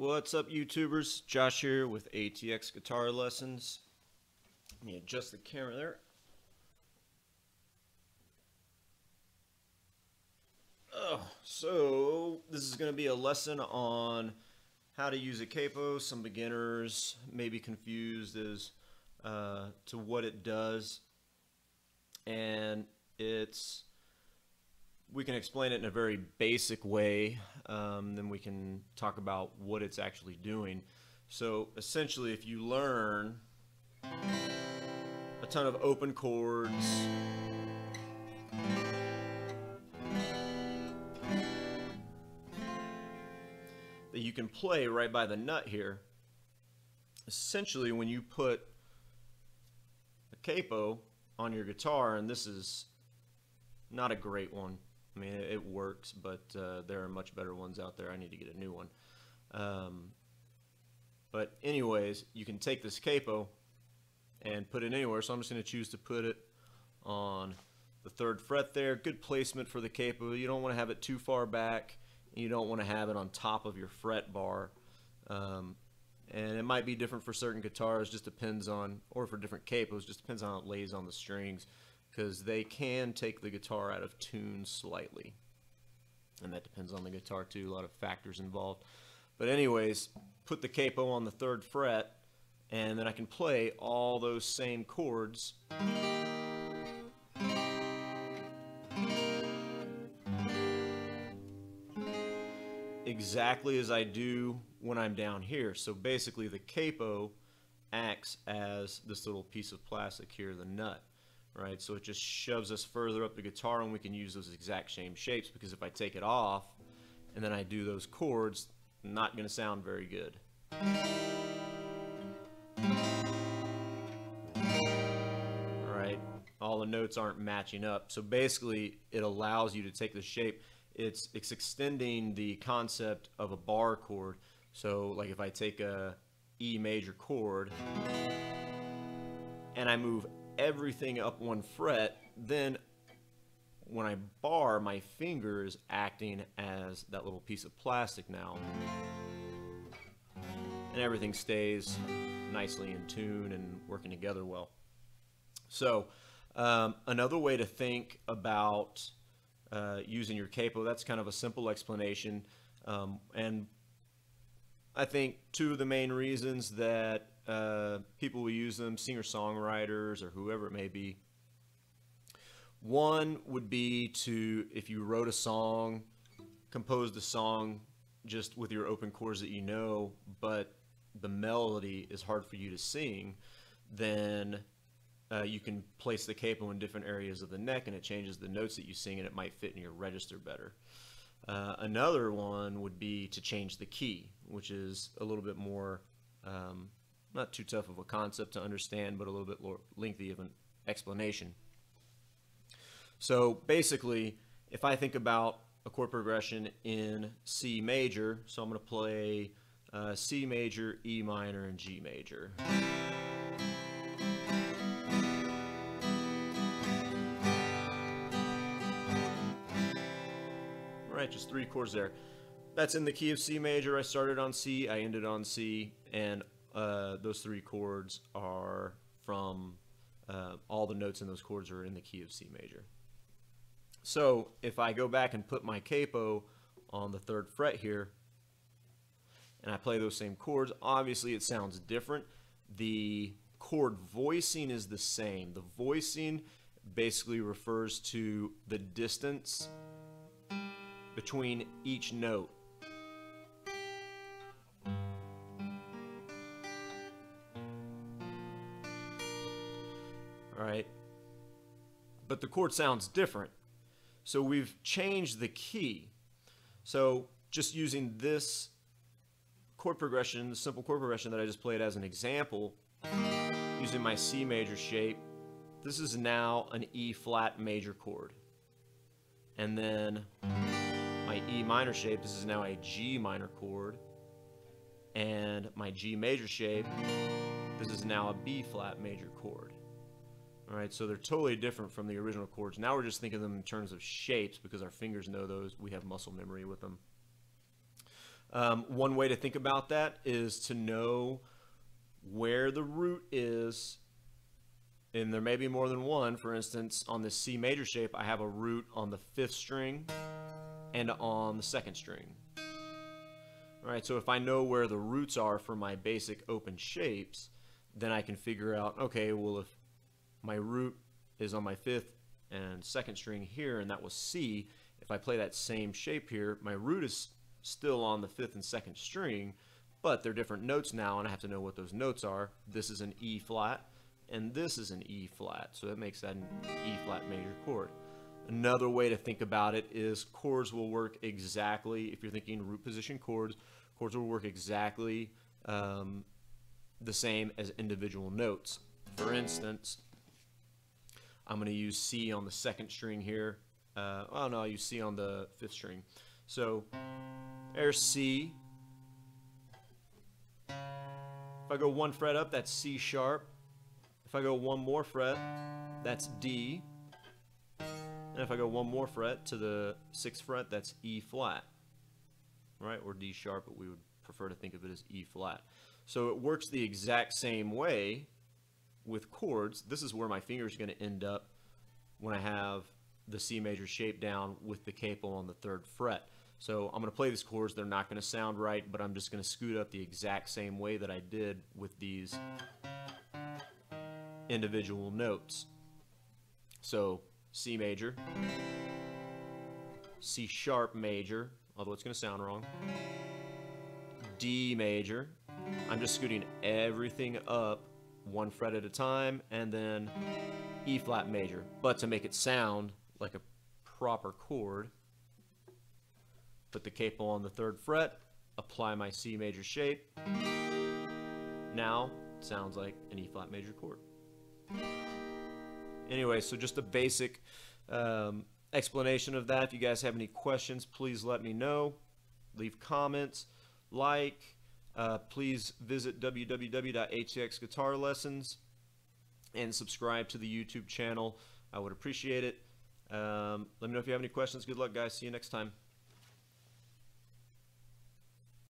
What's up, YouTubers? Josh here with ATX Guitar Lessons. Let me adjust the camera there. So this is going to be a lesson on how to use a capo. Some beginners may be confused as to what it does, and we can explain it in a very basic way, then we can talk about what it's actually doing. So essentially, if you learn a ton of open chords, that you can play right by the nut here, essentially when you put a capo on your guitar, and this is not a great one, I mean, it works, but there are much better ones out there. I need to get a new one. But anyways, you can take this capo and put it anywhere. So I'm just going to choose to put it on the 3rd fret there. Good placement for the capo. You don't want to have it too far back. You don't want to have it on top of your fret bar. And it might be different for certain guitars, just depends on, or for different capos, just depends on how it lays on the strings, because they can take the guitar out of tune slightly, and that depends on the guitar too. A lot of factors involved. But anyways, put the capo on the 3rd fret, and then I can play all those same chords exactly as I do when I'm down here. So basically the capo acts as this little piece of plastic here, the nut. Right, so it just shoves us further up the guitar, and we can use those exact same shapes, because if I take it off and then I do those chords, not going to sound very good. Right, all the notes aren't matching up. So basically it allows you to take the shape. It's extending the concept of a bar chord. So like if I take a E major chord and I move everything up 1 fret, then when I bar, my finger is acting as that little piece of plastic now, and everything stays nicely in tune and working together well. So another way to think about using your capo, that's kind of a simple explanation, and I think 2 of the main reasons that people will use them, singer-songwriters or whoever it may be. One would be to, if you wrote a song, composed a song just with your open chords that you know, but the melody is hard for you to sing, then you can place the capo in different areas of the neck, and it changes the notes that you sing, and it might fit in your register better. Another one would be to change the key, which is a little bit more not too tough of a concept to understand, but a little bit more lengthy of an explanation. So basically, if I think about a chord progression in C major, so I'm going to play C major, E minor, and G major. All right, just 3 chords there. That's in the key of C major. I started on C, I ended on C, and those 3 chords are from all the notes in those chords are in the key of C major. So if I go back and put my capo on the 3rd fret here and I play those same chords, obviously it sounds different. The chord voicing is the same. The voicing basically refers to the distance between each note. Right? But the chord sounds different. So we've changed the key. So just using this chord progression, the simple chord progression that I just played as an example, using my C major shape, this is now an E flat major chord. And then my E minor shape, this is now a G minor chord. And my G major shape, this is now a B flat major chord. Alright, so they're totally different from the original chords. Now we're just thinking of them in terms of shapes because our fingers know those. We have muscle memory with them. One way to think about that is to know where the root is, and there may be more than one. For instance, on this C major shape, I have a root on the 5th string and on the 2nd string. All right, so if I know where the roots are for my basic open shapes, then I can figure out, okay, well, if my root is on my 5th and 2nd string here, and that was C, if I play that same shape here, my root is still on the 5th and 2nd string, but they're different notes now, and I have to know what those notes are. This is an E flat, and this is an E flat, so that makes that an E flat major chord. Another way to think about it is chords will work exactly, if you're thinking root position chords, chords will work exactly the same as individual notes. For instance, I'm going to use C on the 2nd string here. Oh no, I'll use C on the 5th string. So there's C. If I go 1 fret up, that's C sharp. If I go 1 more fret, that's D. And if I go 1 more fret to the 6th fret, that's E flat, right? Or D sharp, but we would prefer to think of it as E flat. So it works the exact same way with chords. This is where my finger is going to end up when I have the C major shape down with the capo on the 3rd fret. So I'm going to play these chords. They're not going to sound right, but I'm just going to scoot up the exact same way that I did with these individual notes. So C major, C sharp major, although it's going to sound wrong, D major. I'm just scooting everything up 1 fret at a time, and then E flat major. But to make it sound like a proper chord, put the capo on the 3rd fret, apply my C major shape. Now it sounds like an E flat major chord. Anyway, so just a basic explanation of that. If you guys have any questions, please let me know. Leave comments, like. Please visit www.htxguitarlessons and subscribe to the YouTube channel. I would appreciate it. Let me know if you have any questions. Good luck, guys. See you next time.